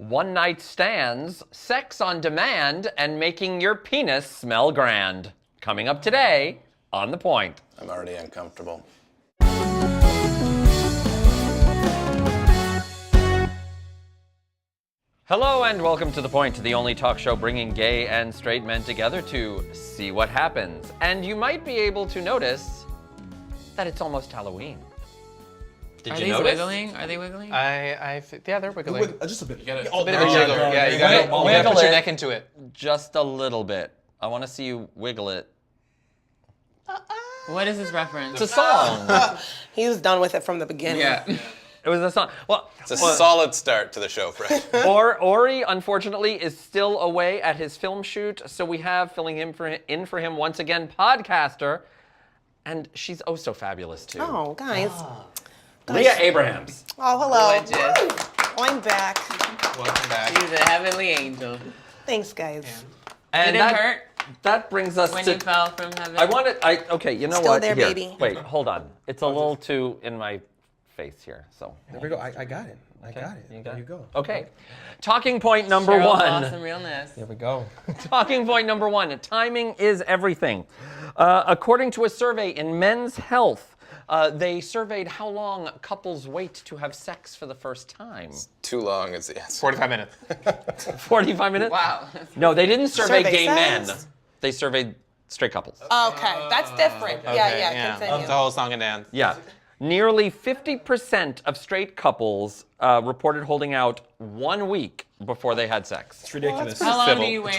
one-night stands, sex on demand, and making your penis smell grand. Coming up today on The Point. I'm already uncomfortable. Hello and welcome to The Point, the only talk show bringing gay and straight men together to see what happens. And you might be able to notice that it's almost Halloween. Did you notice? Wiggling? Are they wiggling? Yeah, they're wiggling. Just a bit. You gotta, A bit of a jiggle. Yeah, you gotta put your neck into it. Just a little bit. I want to see you wiggle it. What is this reference? It's a song. He was done with it from the beginning. Yeah. It was a song. Well, It's a solid start to the show, Fred. Ori, unfortunately, is still away at his film shoot, so we have filling in for him once again, podcaster, and she's oh so fabulous too. Oh, guys. Leah Abrahams. Oh, hello. Gorgeous. Oh, I'm back. Welcome back. She's a heavenly angel. Thanks, guys. And Did it hurt that brings us when to. you fell from heaven? Okay, you know Still what? there, Here, baby. wait, hold on. It's a little too in my face here, so. There we go. I got it. I got it. You got There it? you go. Okay. Talking point number Cheryl one. lost some realness. There we go. Talking point number one, timing is everything. According to a survey in Men's Health, they surveyed how long couples wait to have sex for the first time. Too long is the answer. 45 minutes. 45 minutes? Wow. No, they didn't survey Survey gay men. sex? They surveyed straight couples. Okay, that's different. Yeah, continue. The whole song and dance. Yeah. Nearly 50% of straight couples reported holding out 1 week before they had sex. It's ridiculous. How long Civil. do you wait?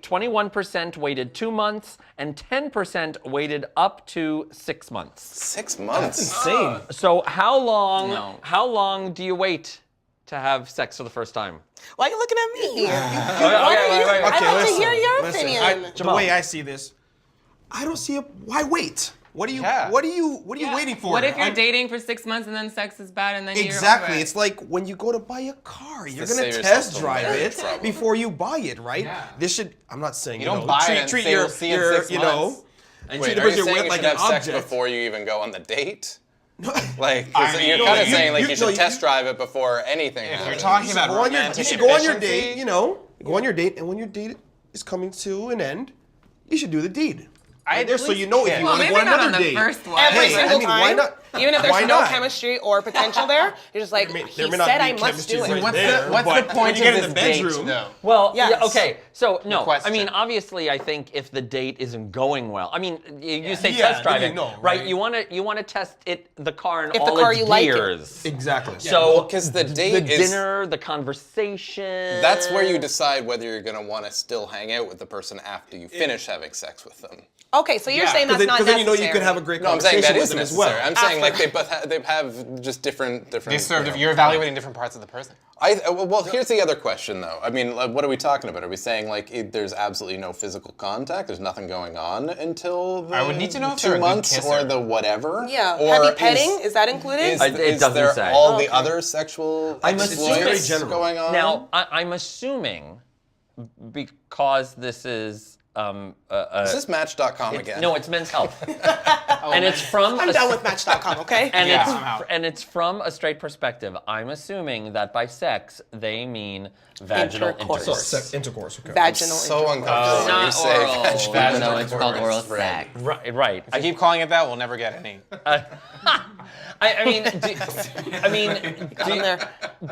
21% waited 2 months, and 10% waited up to 6 months. 6 months. Insane. So how long? No. How long do you wait to have sex for the first time? Why are you looking at me? wait. I'd like to hear your listen, opinion. the way I see this, I don't see why wait? What are you Yeah. waiting for? What if you're dating for 6 months and then sex is bad and then Exactly. you're over it? It's like when you go to buy a car, you're to gonna save test yourself drive some it trouble. before you buy it, right? Yeah. This should. I'm not saying You don't buy it and treat say your we'll see in your 6 you months. know. And Wait, treat the are you person saying with you like should an have sex object. before you even go on the date? Like, I mean, you're no, kind of you- saying like you- you should no, test drive it before anything. If you're happens. talking about Go on your, romantic you should go on your efficiency, date, you know. Go on your date, and when your date is coming to an end, you should do the deed. Right there, so you know if you Well, want to maybe go on not another on the date. first one. Every Hey, single I mean, why time, not? even if there's Why no not? chemistry or potential there, you're just like, There he may not said be I must chemistry do right it. What's there, the point but of when you get in this the date, bedroom, though? Well, Yes. yeah, okay. So no, I question. mean obviously I think if the date isn't going well, I mean you say Yeah, test drive then it, you know, right? right? You want to test the car in If the all car its you like it. gears. Exactly. So because the the date is dinner, the conversation. that's where you decide whether you're gonna want to still hang out with the person after you finish having sex with them. Okay, so you're saying that's not Because then you know necessary. you could have a great No, I'm saying conversation that with is them as necessary. well. I'm saying like After. they have just different. They serve, you know. you're evaluating different parts of the person. Well, here's the other question, though. I mean, like, what are we talking about? Are we saying like there's absolutely no physical contact? There's nothing going on until the I would need to know if they're 2 a good months kisser. or the whatever. Yeah, Or heavy petting, is that included? It doesn't there say. all Okay. the other sexual I'm exploits assuming- general. going on? Now I'm assuming because this is is this Match.com again? no, it's Men's Health, and it's from I'm done with Match.com, okay? And Yeah, it's I'm out. and it's from a straight perspective. I'm assuming that by sex they mean vaginal Intercourse. intercourse. Intercourse. Okay. Vaginal So intercourse. uncomfortable when you Not say oral. vaginal No, it's called oral intercourse, sex. Fred. Right. If you keep calling it that, we'll never get any.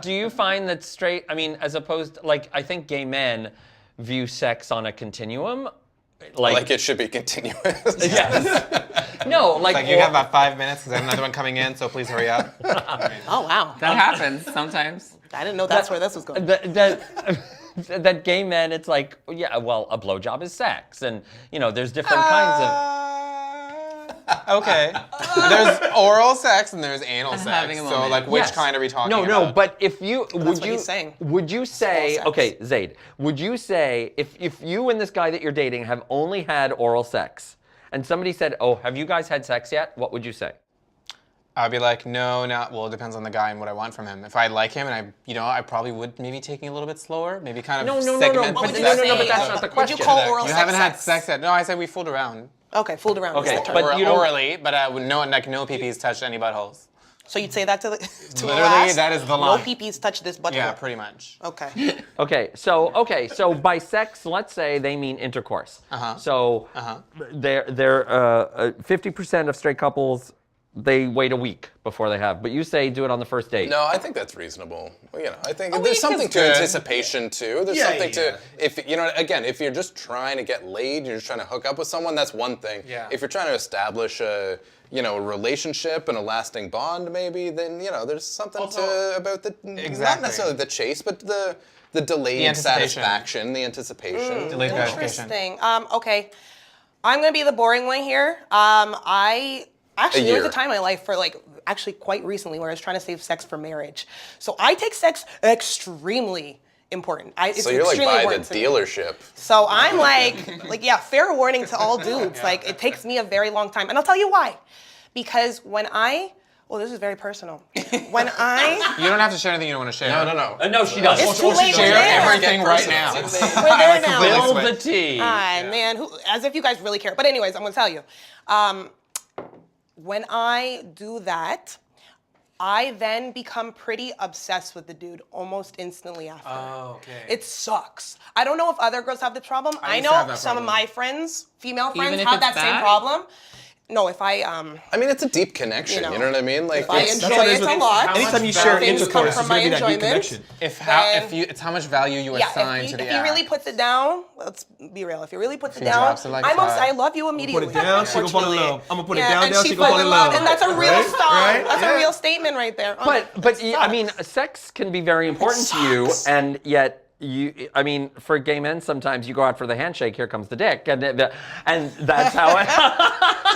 Do you find that straight? I mean, as opposed, like I think gay men view sex on a continuum. Like it should be continuous. Yes. No, Like you have about 5 minutes because I have another one coming in, so please hurry up. Oh, wow. That happens sometimes. I didn't know that's where this was going. that gay men, it's like, yeah, well, a blowjob is sex, and you know, there's different kinds of. Okay. There's oral sex and there's anal sex. having a So moment. like which Yes. kind are we talking No, about? no, but if you what he's saying. would you say sex. okay, Zaid, would you say if you and this guy that you're dating have only had oral sex and somebody said, "Oh, have you guys had sex yet?" What would you say? I'd be like, no, not. Well, it depends on the guy and what I want from him. If I like him, and I probably would maybe taking a little bit slower, maybe kind of No, segment. What would you no, say? but that's not the question. Would you call oral You sex haven't had sex? sex yet. No, I said we fooled around. Okay, fooled around. Okay, is the term. but you don't- orally, but no PP's touched any buttholes. So you'd say that to the to Literally, the last? that is the No line. peepees touch this button. Yeah, pretty much. Okay. Okay, so by sex, let's say they mean intercourse. So they're 50% of straight couples, they wait a week before they have. But you say do it on the first date. No, I think that's reasonable. Well, I think week there's is something to good. anticipation too. There's Yeah, something yeah. to if again, if you're just trying to get laid, you're just trying to hook up with someone. That's one thing. Yeah. If you're trying to establish a a relationship and a lasting bond, maybe then there's something about the not Exactly. necessarily the chase, but the delayed anticipation. satisfaction, the anticipation. Delayed gratification. Interesting. Okay. I'm gonna be the boring one here. I actually there was year. a time in my life for actually quite recently where I was trying to save sex for marriage. So I take sex extremely important. It's So you're like extremely by the important to me. dealership. So I'm yeah, fair warning to all dudes. It takes me a very long time. And I'll tell you why. Because this is very personal. When I, You don't have to share anything you don't want to share. No. No, she doesn't. it's too late. Share We're there. everything right now. We're there now. Spill the tea. Man, as if you guys really care. But anyways, I'm gonna tell you. When I do that, I then become pretty obsessed with the dude almost instantly after. Oh, okay. It sucks. I don't know if other girls have the problem. I used to have know that some of problem. my friends, female Even friends, if have it's that same bad? problem. No, if I I mean, it's a deep connection. You know what I mean? Like, if I it's- enjoy it a lot. Anytime you share things come intercourse, from it's my gonna be that deep enjoyment. connection. It's how much value you Yeah, assign if to the he act. really puts it down, let's be real. If he really puts it he down, drops it like I'm it's hot. I love you immediately. Put it down, she gonna fall in unfortunately. love. I'm gonna put it Yeah, down, and down, she gonna fall in love. And that's a real Right? song. Right? That's Yeah. a real statement right there. But I mean, sex can be very important to you, and yet I mean, for gay men, sometimes you go out for the handshake. Here comes the dick, and that's how it.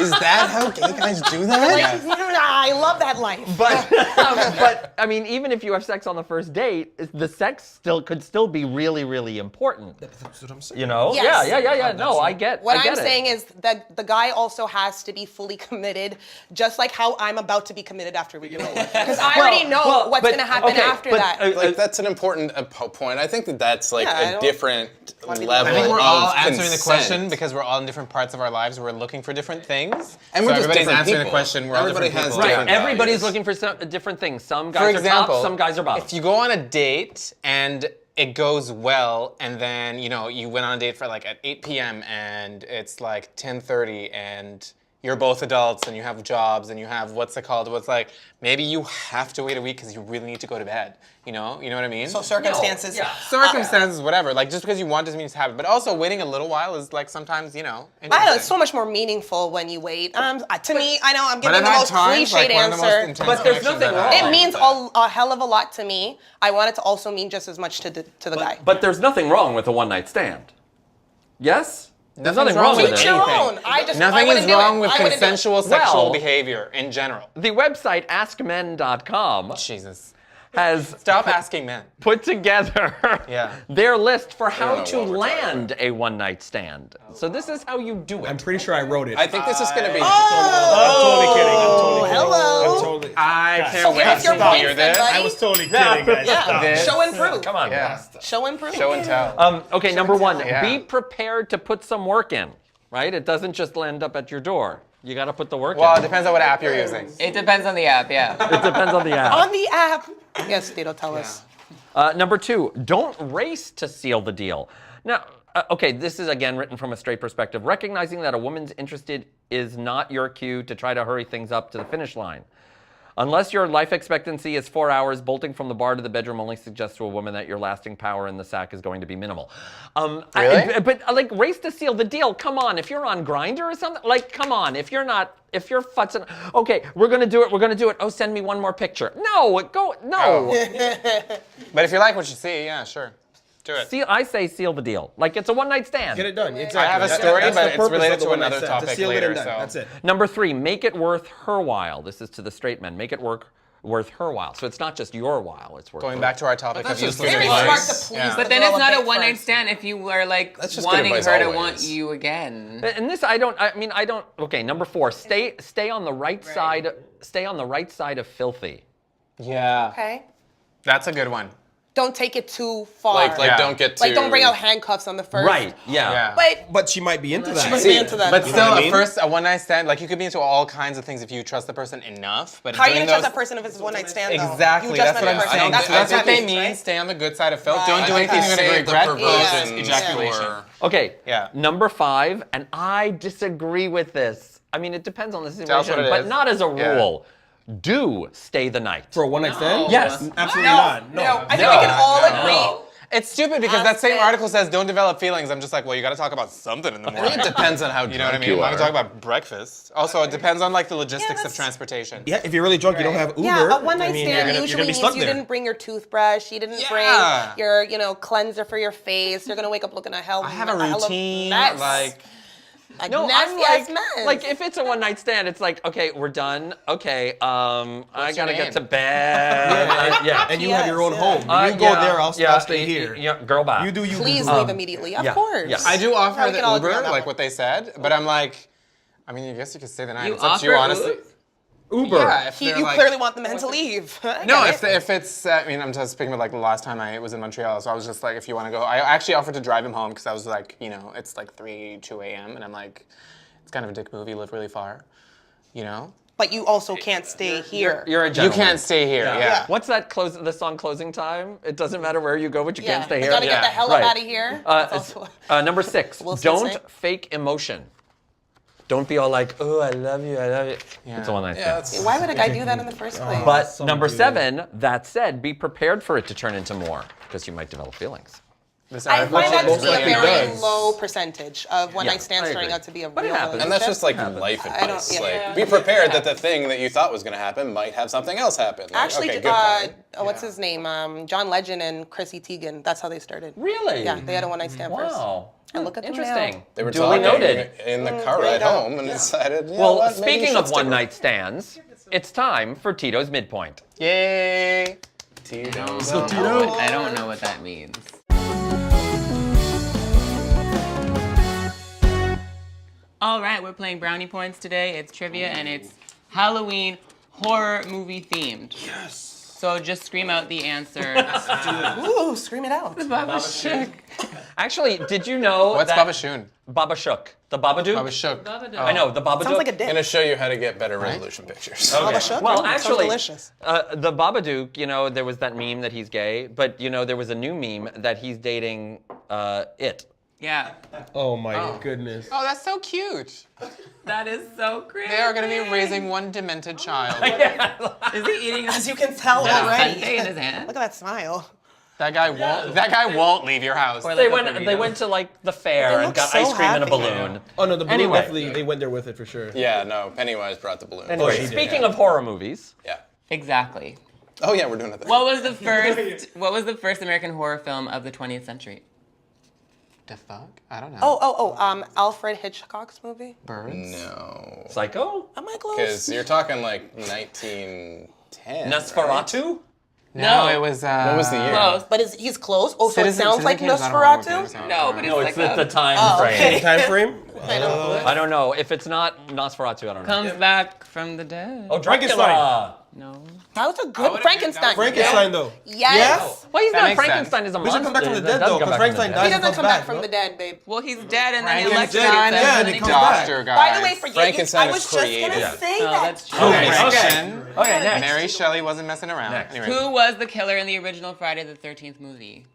is that how gay guys do that? I love that life. But I mean, even if you have sex on the first date, the sex could still be really, really important. That's what I'm saying. You know? Yes. Yeah. No, I get. What I get I'm it. saying is that the guy also has to be fully committed, just like how I'm about to be committed after we do it. Because I already know what's going to happen after that. Like that's an important point. I think that's like Yeah, I a don't different level I think we're of all answering the consent. question because we're all in different parts of our lives. We're looking for different things. And so we're just everybody's different answering the people. question. We're Everybody all different has people. different Right. Everybody's values. looking for different things. Some For guys are example, top, some guys are bottom. if you go on a date and it goes well, and then you went on a date for at 8 p.m. and it's like 10:30, and you're both adults and you have jobs and you have maybe you have to wait a week because you really need to go to bed. You know what I mean? So circumstances. yeah. Circumstances, whatever. Just because you want doesn't mean it's habit. But also waiting a little while is sometimes I know interesting. it's so much more meaningful when you wait. To me, I know I'm But giving I've the had most times cliched one of the most answer. intense But there's connections nothing I've had. wrong. It means a hell of a lot to me. I want it to also mean just as much to the guy. But there's nothing wrong with a one-night stand. Yes? There's Nothing's nothing wrong wrong with with Each it. your anything. own. I Nothing wouldn't is do wrong it. with I wouldn't do it. consensual sexual Well- behavior in general. The website AskMen.com Jesus. has Stop asking men. put together Yeah. their list for how know to what we're talking land a one-night stand. So this is how you do I'm it. pretty sure I wrote it. I think this is going to be. I'm totally kidding. I'm totally kidding. hello. I'm totally. I Guys, can't Give wait us your to points hear then, this. buddy. I was totally kidding, guys. Yeah. Stop. This- Show and prove. Come on. Yeah. Show and prove. Show and tell. Okay, number one, Yeah. be prepared to put some work in, right? It doesn't just land up at your door. You got to put the work Well, it in. depends on what app you're using. It depends on the app, yeah. It depends on the app. On the app. Yes, Tito, tell us. Number two, don't race to seal the deal. Now, okay, this is again written from a straight perspective. Recognizing that a woman's interested is not your cue to try to hurry things up to the finish line. Unless your life expectancy is 4 hours, bolting from the bar to the bedroom only suggests to a woman that your lasting power in the sack is going to be minimal. Really? But race to seal the deal. Come on, if you're on Grindr or something, come on. If you're futzing, okay, we're gonna do it. Oh, send me one more picture. No. But if you like what you see, yeah, sure. Do it. I say seal the deal. It's a one-night stand. Get it done. Exactly. I have a story, That's but the it's purpose related of the to one-night another stand, to topic seal it later, and done. so- That's it. Number three, make it worth her while. This is to the straight men. Make it worth her while. So it's not just your while. It's worth Going her back to our topic of that's just useless Very Very smart advice. to please Yeah. the But then girl it's a not a bit one-night first. stand if you were That's just good wanting advice her to always. want you again. And this, okay, number four, stay on the right side. Stay on the right side of filthy. Yeah. Okay. That's a good one. don't take it too far. Like Yeah. don't get too. Like, don't bring out handcuffs on the first. Right. Yeah. But she might be into that. she must be into that. But You still, know what I mean? a one-night stand, like you could be into all kinds of things if you trust the person enough. But how are you doing gonna trust those- that person if it's a one-night stand, though? Exactly. You just That's met what the I'm person. saying. That's That's what they means, mean. right? Stay on the good side of filth. Right. Don't do I anything think you're gonna save the regret. perversions Ejaculation. for- Okay. Yeah. Number 5, and I disagree with this. I mean, it depends on the Tell us situation, what it but is. not as a Yeah. rule. Do stay the night. For a one night stand? Yes. Absolutely No, not. no. I think we can all agree. It's stupid because that same article says don't develop feelings. I'm just like, well, you got to talk about something in the I think morning. it depends on how You know what I drunk mean? you I'm not are. gonna talk about breakfast. Also, it depends on like the logistics of that's- transportation. Yeah, if you're really drunk, you don't have Uber. Yeah, a one-night I mean, stand you're usually gonna be means stuck you there. didn't bring your toothbrush, you didn't Yeah. bring your, cleanser for your face. You're gonna wake up looking a hell. I have a routine, mess. like. Like No, I'm nasty like, ass mess. like if it's a one night stand, it's like, okay, we're done. Okay, I your gotta name? get to bed. Yeah. And you have your own Yes, home. When you go Yeah, there, I'll yeah, stay here. Yeah, girl, bye. You do you. Please boo-boo. leave immediately. Of yeah, course. yeah. I do Yeah, offer we the can all agree Uber, on that like one. what they said, but I'm like, I mean, I guess you could stay the night. You It's up to you, offer honestly. Uber? Uber. Yeah, if You they're like, clearly want the men to leave. I No, get it. if it's, I mean, I'm just speaking of like the last time I was in Montreal, so I was just like, if you want to go, I actually offered to drive him home because I was like, it's like 2 a.m. and I'm like, it's kind of a dick move, you live really far, But you also can't stay here. You're a You gentleman. can't stay here, yeah. What's that the song Closing Time? It doesn't matter where you go, but you can't stay You here. gotta get the Yeah. hell Right. up out of here. That's also- Number 6, Will Smith don't say? fake emotion. Don't be all like, oh, I love you, I love you. Yeah. It's a one night Yeah, stand. that's, Why would a guy do that in the first place? But number 7, that said, be prepared for it to turn into more, because you might develop feelings. This I article find that to most be a likely very does. low percentage of one-night Yeah, stands I turning agree. out to be a But it real happens. and that's just like Happens. life I don't- advice. yeah. Like, be prepared that the thing that you thought was going to happen might have something else happen. Like, Actually, okay, good point. what's his name? John Legend and Chrissy Teigen. That's how they started. Really? Yeah, they had a one-night stand first. Wow. And look at them Interesting. now. They were Duly talking noted. in the car there you ride go. home and decided, Well, what, maybe we speaking should of stick one with night stands, it's time for Tito's Midpoint. Yay! Tito's. I don't know what that means. All right, we're playing brownie points today. It's trivia and it's Halloween horror movie themed. Yes. So just scream out the answer. Ooh, scream it out. Baba Shook. Actually, did you know What's that Baba Shun? Baba Shook? The Babadook? Baba Shook. I know, the Babadook. Sounds like a dick. I'm going to show you how to get better resolution pictures. Baba Shook? Well, Sounds actually, delicious. the Babadook, there was that meme that he's gay, but, there was a new meme that he's dating it. Yeah, Oh my goodness. Oh, that's so cute. that is so crazy. They are going to be raising one demented child. Is he eating As you can tell already. Sunday in his hand? Look at that smile. That guy won't leave your house. Or They like a went. burrito. They went to like the fair They and look got so ice cream in a happy. balloon. Oh no, the balloon Anyway. definitely they went there with it for sure. Yeah, no, Pennywise brought the balloon. Anyway, she did, speaking yeah. of horror movies, Yeah. Exactly. Oh, yeah, we're doing it there. What was the first American horror film of the 20th century? The fuck? I don't know. Alfred Hitchcock's movie. Birds? No. Psycho, Am I close? Because you're talking like 1910. right? Nosferatu. No, it was. What was the year? Close. But he's close. Oh, so Citizen- it sounds like Citizen Kane's not a horror movie, Nosferatu? so- No, but it's No, like it's the a, time frame. Time frame? I don't know if it's not Nosferatu. I don't know. comes back from the dead. Oh, Frankenstein. Dracula. No. That was a good Frankenstein. Frankenstein though. Yes. Well, he's That not makes Frankenstein. Is a He monster. doesn't come back from the That dead does though, come because back from the Frankenstein dead. dies He and doesn't comes come back back from no? the dead, babe. Well, he's dead and then he elects dead, Johnson. yeah, and and he then comes dies. back. By the way, forget you. Frankenstein I is was just gonna created. say No, that. that's true. Okay, Okay. Okay, next. Mary Shelley wasn't messing around. Next. Anyway. Who was the killer in the original Friday the 13th movie?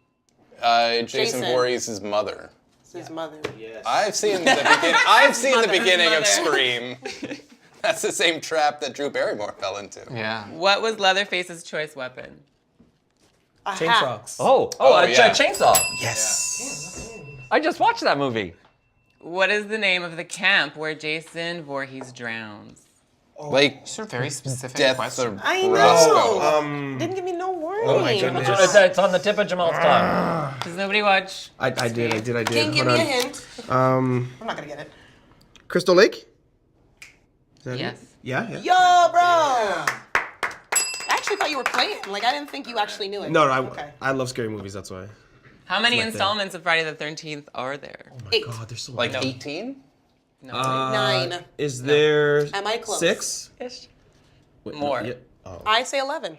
Jason Jason. Voorhees' mother. It's his mother. I've seen the beginning. I've seen the Mother. beginning of Mother. Scream. That's the same trap that Drew Barrymore fell into. Yeah. What was Leatherface's choice weapon? A hat. Chainsaw. Oh, yeah. Chainsaw. Yes. I just watched that movie. What is the name of the camp where Jason Voorhees drowns? Like These are very specific Death questions. of I know. Roscoe. Didn't give me no warning. Oh my goodness. It's on the tip of Jamal's tongue. Does nobody watch? I did. Can't give Hold me a on. hint. Um, I'm not gonna get it. Crystal Lake? Is that Yes. it? Yeah. Yo, bro. I actually thought you were playing. Like, I didn't think you actually knew it. No, Okay. I love scary movies, that's why. How many Right there. installments of Friday the 13th are there? 8. God, there's so Like many. 18? No. 9. Is there Am I close? 6? Ish. Wait, More. yeah. Oh. I say 11.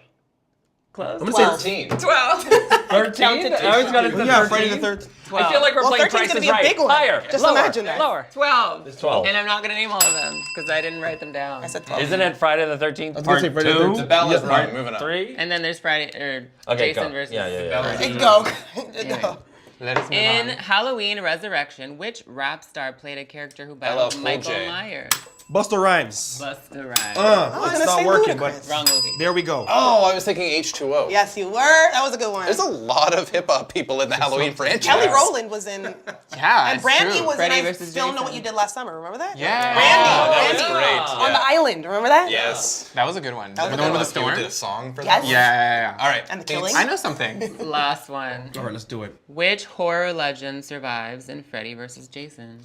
Close. I'm gonna 13. 12. 13? I was gonna say Yeah, Friday the 13th. I feel like we're playing 13's Price gonna is be a Right. big one. Higher, Just lower, imagine that. lower. 12. It's 12. And I'm not gonna name all of them because I didn't write them down. I said 12. Isn't it Friday the 13th? I was gonna say Friday the 13th. The bell is Yeah, wrong. Moving on. 3? And then there's Friday or Okay, Jason go. versus Yeah. Go. Yeah. Go. Let us move In on. Halloween Resurrection, which rap star played a character who LL battled Cool Michael J. Myers? Busta Rhymes. Busta Rhymes. was It's gonna not say working, but Ludacris. Wrong movie. there we go. Oh, I was thinking H2O. Yes, you were. That was a good one. There's a lot of hip hop people in the Halloween franchise. Kelly Rowland was in. Yeah, And it's Brandy true. was Freddie in I versus Still Know Jason. What You Did Last Summer. Remember that? Yeah. Brandy. That was great. On the island. Remember that? Yes. That was a good one. was The a one good with the You storm? did a song for Yes. that? Yeah. All right. And the Thanks. killing. I know something. Last one. All right, let's do it. Which horror legend survives in Freddy versus Jason?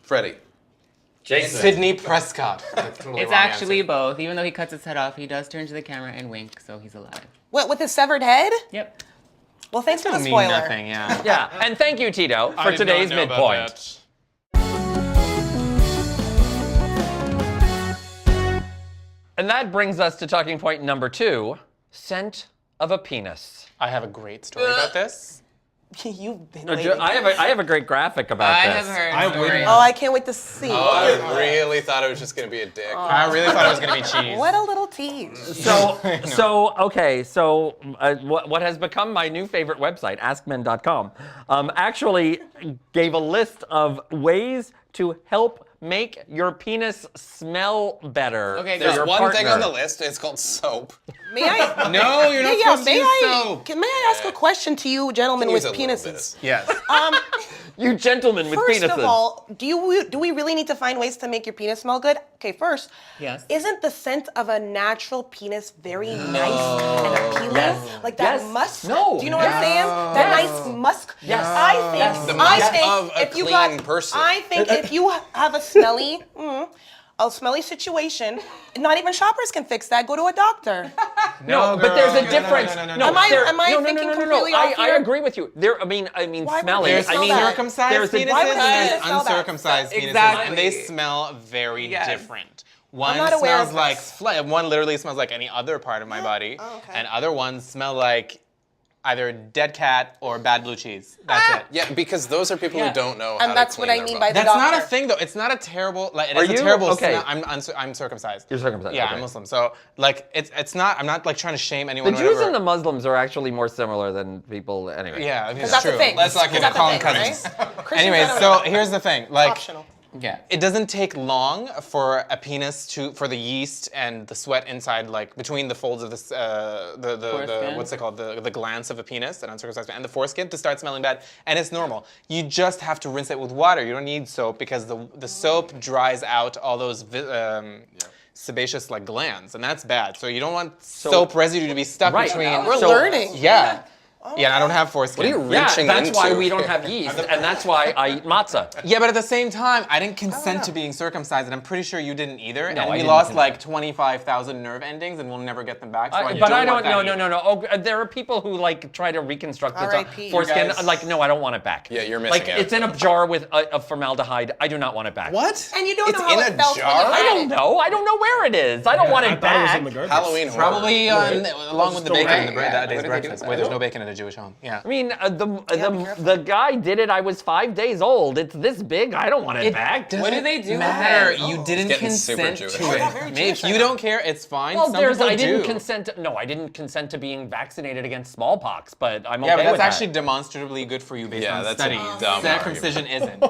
Freddie. Jason. Sydney Prescott. That's totally It's wrong actually answer. both. Even though he cuts his head off, he does turn to the camera and wink, so he's alive. What, with his severed head? Yep. Well, thanks for the Doesn't mean spoiler. nothing, yeah. Yeah, and thank you, Tito, for today's midpoint. And that brings us to talking point number 2, scent of a penis. I have a great story about this. You've been waiting. I have a great graphic about I this. have heard I stories. waited. Oh, I can't wait to see. I really thought it was just going to be a dick. I really thought it was gonna be cheese. What a little tease. So what has become my new favorite website, AskMen.com, actually gave a list of ways to help make your penis smell better. Okay, for go. your There's one thing partner. on the list. It's called soap. May I? No, you're not Yeah, supposed to may use I? soap. May I ask a question to you, gentlemen Use with a little penises? Yes. You gentlemen with First penises. of all, do we really need to find ways to make your penis smell good? Okay, first, Yes. isn't the scent of a natural penis very nice and appealing? Yes. Like that Yes. musk? No. Do you know what I'm saying? That nice musk? Yes. I think, Yes. The I musk think of a if you clean got, person. I think if you have a smelly, a smelly situation, not even shoppers can fix that. Go to a doctor. No, but there's a difference. No. Am I thinking completely off I here? agree with you. There, I mean, Why would smelly. you There's I smell mean, that? circumcised there's a- penises Why would you and smell that? uncircumcised penises, Exactly. and they smell very Yes. different. One not aware smells of like this. one literally smells like any other part of my body, Oh, okay. and other ones smell like either dead cat or bad blue cheese. That's it. Yeah, because those are people Yeah. who don't know how And to that's clean what I their mean body. by the That's not a doctor. thing though. It's not a terrible like. It Are is you? a terrible Okay. smell. I'm circumcised. You're circumcised, Yeah, okay. I'm Muslim. So like it's not. I'm not like trying to shame anyone. The or Jews whatever. and the Muslims are actually more similar than people. Anyway. Yeah, I mean, it's that's the true. thing. Let's not Is get that the call them thing, cousins. right? Christians Anyways, are so here's the thing. Like, optional. Yeah. it doesn't take long for a penis for the yeast and the sweat inside, like between the folds of this, the Foreskin? what's it called, the glans of a penis, an uncircumcised man, and the foreskin to start smelling bad, and it's normal. You just have to rinse it with water. You don't need soap because the soap dries out all those sebaceous like glands, and that's bad. So you don't want soap residue to be stuck Right. between. We're So- learning. Yeah. Yeah, and I don't have foreskin. What are you Yeah, reaching that's into? why we don't have yeast, and that's why I eat matzah. Yeah, but at the same time, I didn't consent to being circumcised, and I'm pretty sure you didn't either. No, and I we didn't lost consent. like 25,000 nerve endings, and we'll never get them back. So I But I don't. want that No. either. Oh, there are people who like try to reconstruct the R.I.P. foreskin. You guys- Like, no, I don't want it back. Yeah, you're missing like, out. it's in a jar with a formaldehyde. I do not want it back. What? And you don't It's know how in it a felt when you jar? had I don't it. know. I don't know where it is. I don't want I it thought it was back. in the garbage. Halloween horror. Probably along with the Still bacon in right. that day's What did they do breakfast. with Wait, that? there's no bacon at a Jewish home. Yeah. I mean, the guy did it. I was 5 days old. It's this big. I don't want it back. What do they do with Matter. that? You didn't getting super consent Jewish. to Oh, yeah, very it. Jewish If right you now. don't care, it's fine. Well, Some I people didn't do. consent. No, I didn't consent to being vaccinated against smallpox. But I'm okay Yeah, but that's with actually that. demonstrably good for you based Yeah, on that's a studies. dumb Circumcision isn't.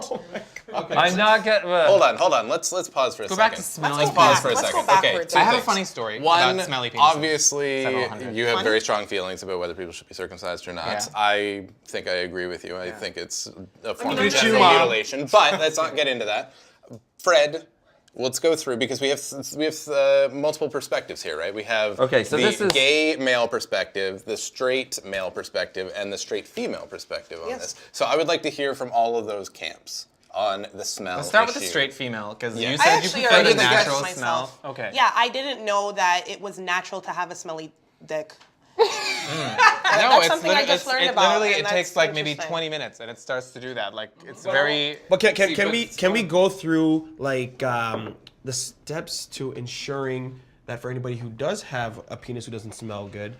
I'm not gonna. Hold on. Let's pause for a Go second. back to smelling. Let's pause for a Let's second. go Okay, backwards. two I have a things. funny story One, about smelly penises. obviously, Several hundred. you have Funny? very strong feelings about whether people should be circumcised or not. Yeah. I think I agree with you. I think it's a form of Good genital you, Mom. mutilation. But let's not get into that. Fred, let's go through because we have multiple perspectives here, right? We have Okay, so the this is- gay male perspective, the straight male perspective, and the straight female perspective on Yes. this. So I would like to hear from all of those camps on the smell. Let's start with the issue. straight female because Yeah. you I said you actually prefer already the expressed natural myself. smell. Okay. Yeah, I didn't know that it was natural to have a smelly dick. No, That's something I just learned about, Literally, and it takes that's like maybe interesting. 20 minutes, and it starts to do that. Like it's very. But can we go through like the steps to ensuring that for anybody who does have a penis who doesn't smell good,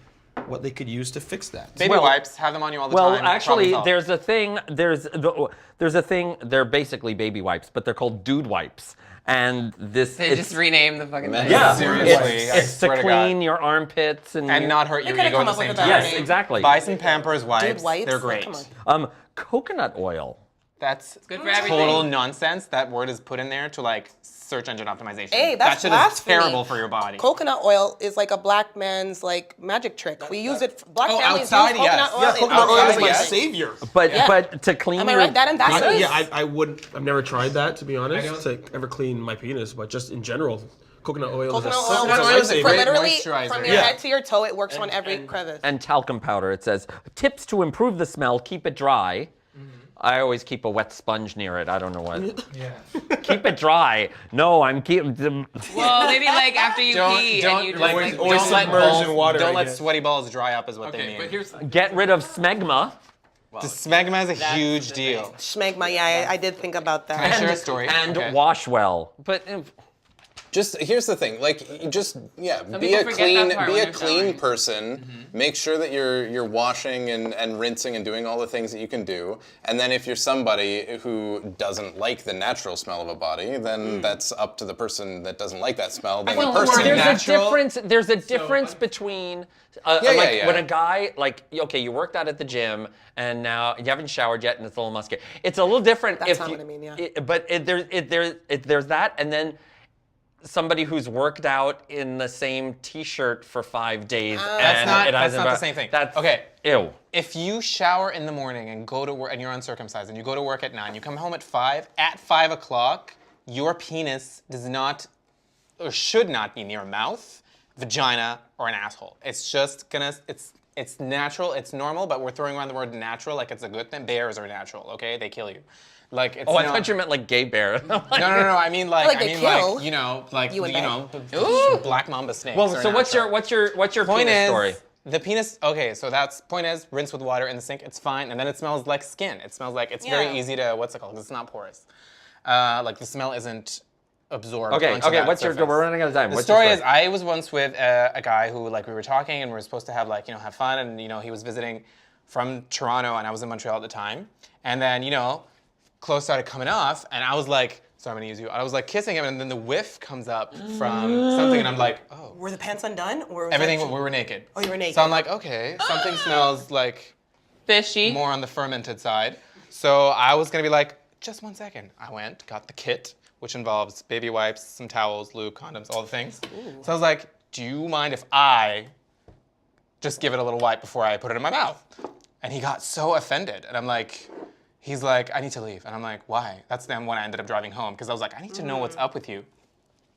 what they could use to fix that. Baby wipes, have them on you all the Well, time. actually, problem solved. there's a thing. There's a thing. They're basically baby wipes, but they're called dude wipes. And this They just renamed the fucking thing. yeah, Seriously, I it's to swear to clean God. your armpits and not hurt your could've ego at come the up with same a better time. yes, name. exactly. Buy some Pampers wipes. Dude wipes? They're Like, great. come on. Coconut oil. That's good for everything. total nonsense. That word is put in there to like search engine optimization. Hey, that's that shit blasphemy. is terrible for your body. Coconut oil is like a black man's like magic trick. We use it. Black Oh, families outside, use coconut yes. oil. Yeah, in coconut oil is outside my things. savior. But to clean Am I your right? That ambassadors? I wouldn't. I've never tried that, to be honest, to ever clean my penis. But just in general, coconut oil Coconut is a oil Coconut oil is a lifesaver. for great literally moisturizer. from your Yeah. head to your toe, it works on every crevice. and talcum powder. It says tips to improve the smell. Keep it dry. I always keep a wet sponge near it. I don't know what. Keep it dry. No, I'm keeping them. Well, maybe like after you pee and you just like, like always don't let submerge balls, in water, Don't I let guess. sweaty balls dry up is what they Okay, mean. but here's Get rid of smegma. the smegma is a huge deal. Schmegma, yeah, I did think about Can I that. share a story? And Okay. wash well. But Just here's the thing, like you just be people a forget clean that part be when a they're clean showering. person. Make sure that you're washing and rinsing and doing all the things that you can do. And then if you're somebody who doesn't like the natural smell of a body, then that's up to the person that doesn't like that smell. Then the Well, person. there's natural. a difference. There's a difference between yeah. when a guy like okay, you worked out at the gym and now you haven't showered yet and it's a little musky. It's a little different. That's if not you, what I mean, yeah. there's that, and then somebody who's worked out in the same T-shirt for 5 days. That's and not- it that's hasn't not the been- same thing. That's Okay. Ew. If you shower in the morning and go to work, and you're uncircumcised, and you go to work at 9, you come home at 5, at 5 o'clock, your penis does not, or should not be near a mouth, vagina, or an asshole. It's just gonna, it's natural, it's normal, but we're throwing around the word natural like it's a good thing. Bears are natural, okay? They kill you. Like, it's Oh, I not- thought you meant like gay bear. No, I mean like, Like they kill like, you know, like, you and they. black mamba snakes. Well, are so what's natural. your Point penis is, story? the penis. Okay, so that's point is rinse with water in the sink. It's fine, and then it smells like skin. It smells like it's Yeah. very easy to what's it called? It's not porous. Like the smell isn't absorbed. Okay, onto okay. that What's surface. your? We're running out of time. The What's your story is, I was once with a guy who, like, we were talking and we were supposed to have, like, you know, have fun, and, you know, he was visiting from Toronto and I was in Montreal at the time, and then, you know, clothes started coming off, and I was like, sorry, I'm gonna use you. I was like kissing him, and then the whiff comes up from something, and I'm like, oh. Were the pants undone? Or was Everything, that- we were naked. Oh, you were naked. So I'm like, okay, something smells like Fishy. more on the fermented side. So I was gonna be like, just 1 second. I went, got the kit, which involves baby wipes, some towels, lube, condoms, all the things. So I was like, do you mind if I just give it a little wipe before I put it in my mouth? And he got so offended. And I'm like, he's like, I need to leave. And I'm like, why? That's then when I ended up driving home, because I was like, I need to know what's up with you.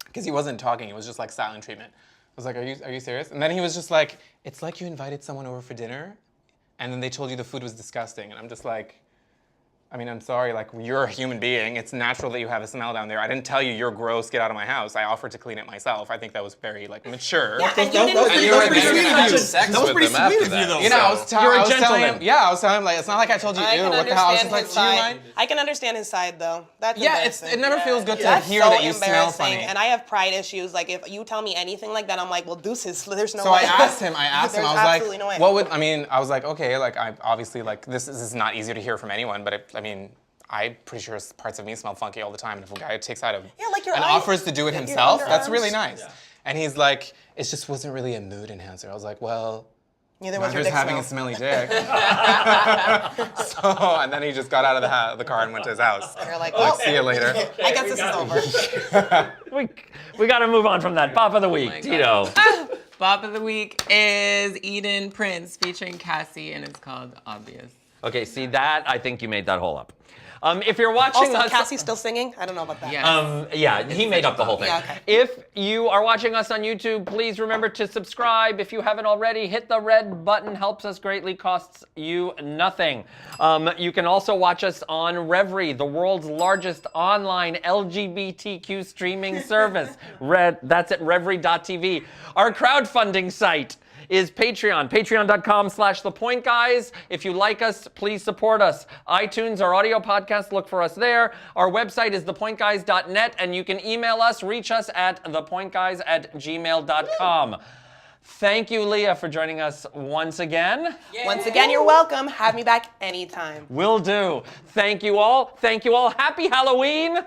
Because he wasn't talking, it was just like silent treatment. I was like, are you serious? And then he was just like, it's like you invited someone over for dinner, and then they told you the food was disgusting. And I'm just like, I mean, I'm sorry, like, you're a human being. It's natural that you have a smell down there. I didn't tell you you're gross, get out of my house. I offered to clean it myself. I think that was very, like, mature. Yeah, and you That didn't was really pretty- that was And pretty you're sweet gonna of have you. sex That was with pretty them after sweet of that. you, though. You know, I was telling You're a him, gentleman. yeah, I was telling him, like, it's not like I told you, I ew, can what the hell? I was understand just his like, do you side. mind? I can understand his side though. That's Yeah, embarrassing. it never feels good to That's hear so that you smell embarrassing, funny. and I have pride issues. Like if you tell me anything like that, I'm like, well, deuces. There's no So way. I asked him, There's I was absolutely like, no way. what would, I mean, I was like, okay, like, I obviously, like, this is not easier to hear from anyone, but I mean, I'm pretty sure parts of me smell funky all the time, and if a guy takes out Yeah, like your and eye- offers to do it your himself, that's underarms. really nice. And he's like, it just wasn't really a mood enhancer. I was like, well, Neither was I'm your just dick having smell. a smelly dick. So, and then he just got out of the car and went to his house. You're like, Like, oh, see you later. I guess this is over. We got to move on from that. Pop of the week, Tito. Bop of the week is Eden Prince featuring Cassie, and it's called Obvious. Okay, see that? I think you made that whole up. If you're watching Also, us, Cassie's still singing? I don't know about that. Yes. yeah, he made up the whole thing. Yeah, okay. If you are watching us on YouTube, please remember to subscribe. If you haven't already, hit the red button. Helps us greatly, costs you nothing. You can also watch us on Revry, the world's largest online LGBTQ streaming service. That's at Revry.tv. Our crowdfunding site is Patreon, patreon.com/thepointguys. If you like us, please support us. iTunes, our audio podcast, look for us there. Our website is thepointguys.net, and you can email us, reach us at thepointguys@gmail.com. Thank you, Leah, for joining us once again. Once again, you're welcome. Have me back anytime. Will do. Thank you all. Thank you all. Happy Halloween.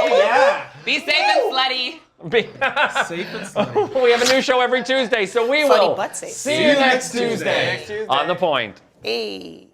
Yeah. Be safe and slutty. Safe and slutty. We have a new show every Tuesday, so we Slutty will but safe. see you next Tuesday on The Point. Hey.